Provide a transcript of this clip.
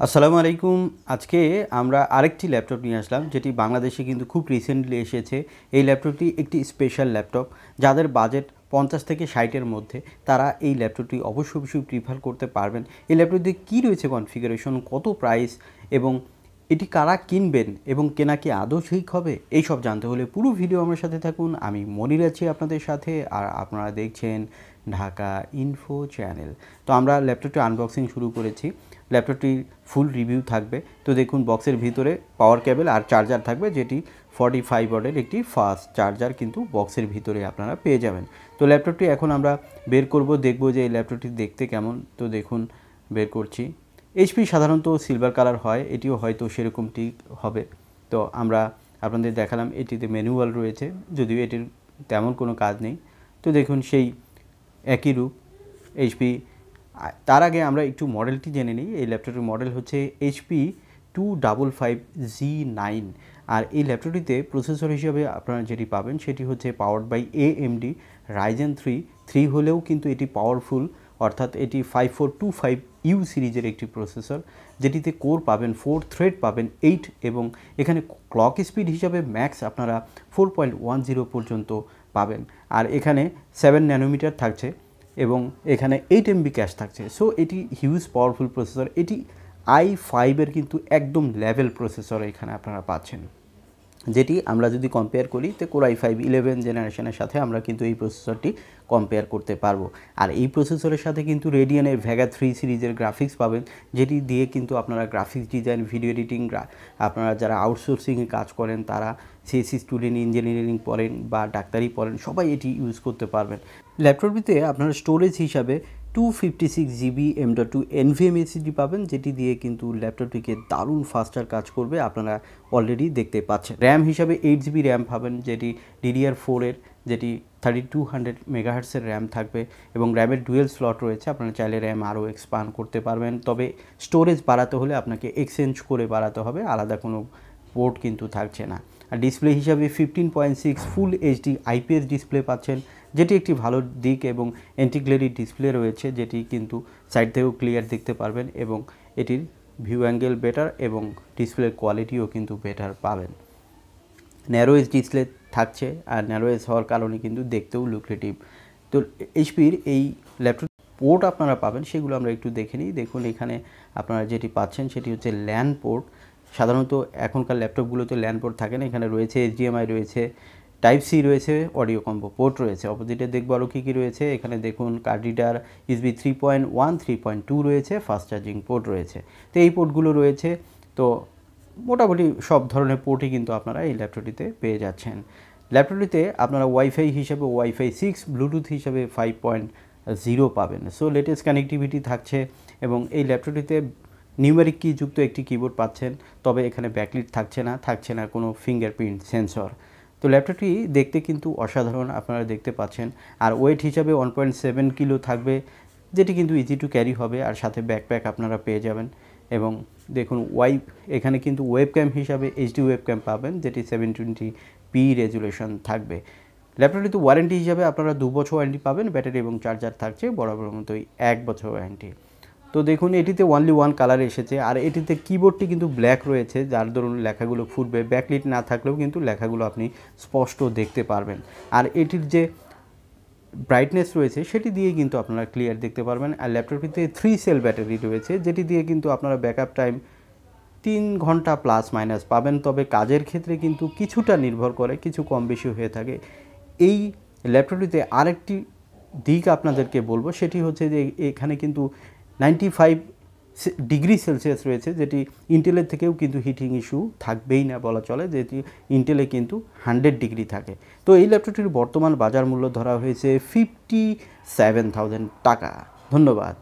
আসসালামু আলাইকুম। আজকে আমরা আরেকটি ল্যাপটপ নিয়ে আসলাম, যেটি বাংলাদেশে কিন্তু খুব রিসেন্টলি এসেছে। এই ল্যাপটপটি একটি স্পেশাল ল্যাপটপ। যাদের বাজেট 50 থেকে 60-এর মধ্যে, তারা এই ল্যাপটপটি অবশ্যই প্রিফার করতে পারবেন। এই ল্যাপটপটি কী রয়েছে কনফিগারেশন, কত প্রাইস এবং এটি কারা কিনবেন এবং কেনা কি আদৌ ঠিক হবে, এইসব জানতে হলে পুরো ভিডিও আমার সাথে থাকুন। আমি মনির আছি আপনাদের সাথে, আর আপনারা দেখছেন ঢাকা ইনফো চ্যানেল। তো আমরা ল্যাপটপটি আনবক্সিং শুরু করেছি। ল্যাপটপটির ফুল রিভিউ থাকবে। তো দেখুন, বক্সের ভিতরে পাওয়ার কেবল আর চার্জার থাকবে, যেটি 45 ওয়াটের একটি ফাস্ট চার্জার কিন্তু বক্সের ভিতরে আপনারা পেয়ে যাবেন। তো ল্যাপটপটি এখন আমরা বের করব, দেখব যে এই ল্যাপটপটি দেখতে কেমন। তো দেখুন, বের করছি। এইচপি সাধারণত সিলভার কালার হয়, এটিও হয়তো সেরকমটি হবে। তো আমরা আপনাদের দেখালাম, এটিতে ম্যানুয়াল রয়েছে, যদিও এটির তেমন কোনো কাজ নেই। তো দেখুন, সেই একই রূপ এইচপি। তার আগে আমরা একটু মডেলটি জেনে নিই। এই ল্যাপটপটির মডেল হচ্ছে HP 255G9। আর এই ল্যাপটপটিতে প্রসেসর হিসেবে আপনারা যেটি পাবেন সেটি হচ্ছে পাওয়ার্ড বাই AMD ryzen 3 হলেও কিন্তু এটি পাওয়ারফুল, অর্থাৎ এটি 5425U সিরিজের একটি প্রসেসর, যেটিতে কোর পাবেন 4 থ্রেড পাবেন 8, এবং এখানে ক্লক স্পিড হিসাবে ম্যাক্স আপনারা 4.10 পর্যন্ত পাবেন। আর এখানে 7 ন্যানোমিটার থাকছে এবং এখানে 8 MB ক্যাশ থাকছে। সো এটি হিউজ পাওয়ারফুল প্রসেসর। এটি i5-এর কিন্তু একদম লেভেল প্রসেসর এখানে আপনারা পাচ্ছেন, যেটি আমরা যদি কম্পেয়ার করি তো কোর i5 11 জেনারেশনের সাথে আমরা কিন্তু এই প্রসেসরটি কম্পেয়ার করতে পারবো। আর এই প্রসেসরের সাথে কিন্তু রেডিয়ানের ভেগা 3 সিরিজের গ্রাফিক্স পাবেন, যেটি দিয়ে কিন্তু আপনারা গ্রাফিক্স ডিজাইন, ভিডিও এডিটিং, আপনারা যারা আউটসোর্সিংয়ে কাজ করেন, তারা সিএসসি স্টুডেন্ট, ইঞ্জিনিয়ারিং পড়েন বা ডাক্তারি পড়েন, সবাই এটি ইউজ করতে পারবেন। ল্যাপটপটিতে আপনারা স্টোরেজ হিসাবে 256GB M.2 NVMe SSD পাবেন, যেটি দিয়ে কিন্তু ল্যাপটপটিকে দারুণ ফাস্টার কাজ করবে, আপনারা অলরেডি দেখতে পাচ্ছেন। র্যাম হিসাবে 8GB র্যাম পাবেন, যেটি DDR4-এর, যেটি 3200 মেগাহার্টসের র্যাম থাকবে, এবং র্যামের ডুয়েল স্লট রয়েছে। আপনারা চাইলে র্যাম আরও এক্সপান্ড করতে পারবেন, তবে স্টোরেজ বাড়াতে হলে আপনাকে এক্সচেঞ্জ করে বাড়াতে হবে, আলাদা কোনো পোর্ট কিন্তু থাকছে না। আর ডিসপ্লে হিসাবে 15.6 ফুল এইচডি IPS ডিসপ্লে পাচ্ছেন, যেটি একটি ভালো দিক, এবং অ্যান্টি-গ্লেরি ডিসপ্লে রয়েছে, যেটি কিন্তু সাইড থেকেও ক্লিয়ার দেখতে পারবেন, এবং এটির ভিউ অ্যাঙ্গেল বেটার এবং ডিসপ্লের কোয়ালিটিও কিন্তু বেটার পাবেন। ন্যারো এজ ডিসপ্লে থাকছে, আর ন্যারো এজ হওয়ার কারণে কিন্তু দেখতেও লুক্রেটিভ। তো এইচপির এই ল্যাপটপ পোর্ট আপনারা পাবেন, সেগুলো আমরা একটু দেখে নিই। দেখুন, এখানে আপনারা যেটি পাচ্ছেন সেটি হচ্ছে ল্যান পোর্ট। সাধারণত এখনকার ল্যাপটপগুলোতে ল্যান পোর্ট থাকে না। এখানে রয়েছে HDMI, রয়েছে টাইপ সি, রয়েছে অডিও কম্বো পোর্ট রয়েছে। অপোজিটে দেখবো আরও কী কী রয়েছে। এখানে দেখুন, কার্ড রিডার, USB 3.1, 3.2 রয়েছে, ফাস্ট চার্জিং পোর্ট রয়েছে। তো এই পোর্টগুলো রয়েছে। তো মোটামুটি সব ধরনের পোর্টই কিন্তু আপনারা এই ল্যাপটপটিতে পেয়ে যাচ্ছেন। ল্যাপটপটিতে আপনারা ওয়াইফাই হিসাবে Wi-Fi 6, ব্লুটুথ হিসাবে 5.0 পাবেন। সো লেটেস্ট কানেক্টিভিটি থাকছে, এবং এই ল্যাপটপটিতে নিউমেরিক কি যুক্ত একটি কিবোর্ড পাচ্ছেন, তবে এখানে ব্যাকলিট থাকছে না কোনো ফিঙ্গারপ্রিন্ট সেন্সর। তো ল্যাপটপটি দেখতে কিন্তু অসাধারণ, আপনারা দেখতে পাচ্ছেন। আর ওয়েট হিসাবে 1.7 কিলো থাকবে, যেটি কিন্তু ইজি টু ক্যারি হবে, আর সাথে ব্যাকপ্যাক আপনারা পেয়ে যাবেন। এবং দেখুন, এখানে কিন্তু ওয়েবক্যাম হিসাবে HD ওয়েবক্যাম পাবেন, যেটি 720p রেজুলেশন থাকবে। ল্যাপটপটিতে ওয়ারেন্টি হিসাবে আপনারা 2 বছর ওয়ারেন্টি পাবেন, ব্যাটারি এবং চার্জার থাকছে বরাবর মতোই 1 বছর ওয়ারেন্টি। তো দেখুন, এটিতে অনলি ওয়ান কালার এসেছে, আর এটিতে কিবোর্ডটি কিন্তু ব্ল্যাক রয়েছে, যার দরুন লেখাগুলো ফুটবে। ব্যাকলিট না থাকলেও কিন্তু লেখাগুলো আপনি স্পষ্ট দেখতে পারবেন। আর এটির যে ব্রাইটনেস রয়েছে সেটি দিয়ে কিন্তু আপনারা ক্লিয়ার দেখতে পারবেন। আর ল্যাপটপটিতে 3 সেল ব্যাটারি রয়েছে, যেটি দিয়ে কিন্তু আপনারা ব্যাকআপ টাইম 3 ঘন্টা প্লাস মাইনাস পাবেন, তবে কাজের ক্ষেত্রে কিন্তু কিছুটা নির্ভর করে, কিছু কম বেশি হয়ে থাকে। এই ল্যাপটপটিতে আরেকটি দিক আপনাদেরকে বলবো, সেটি হচ্ছে যে এখানে কিন্তু 95 ডিগ্রি সেলসিয়াস রয়েছে, যেটি ইন্টেলের থেকেও কিন্তু হিটিং ইস্যু থাকবেই না বলা চলে, যেটি ইন্টেলে কিন্তু 100 ডিগ্রি থাকে। তো এই ল্যাপটপটির বর্তমান বাজার মূল্য ধরা হয়েছে 57,000 টাকা। ধন্যবাদ।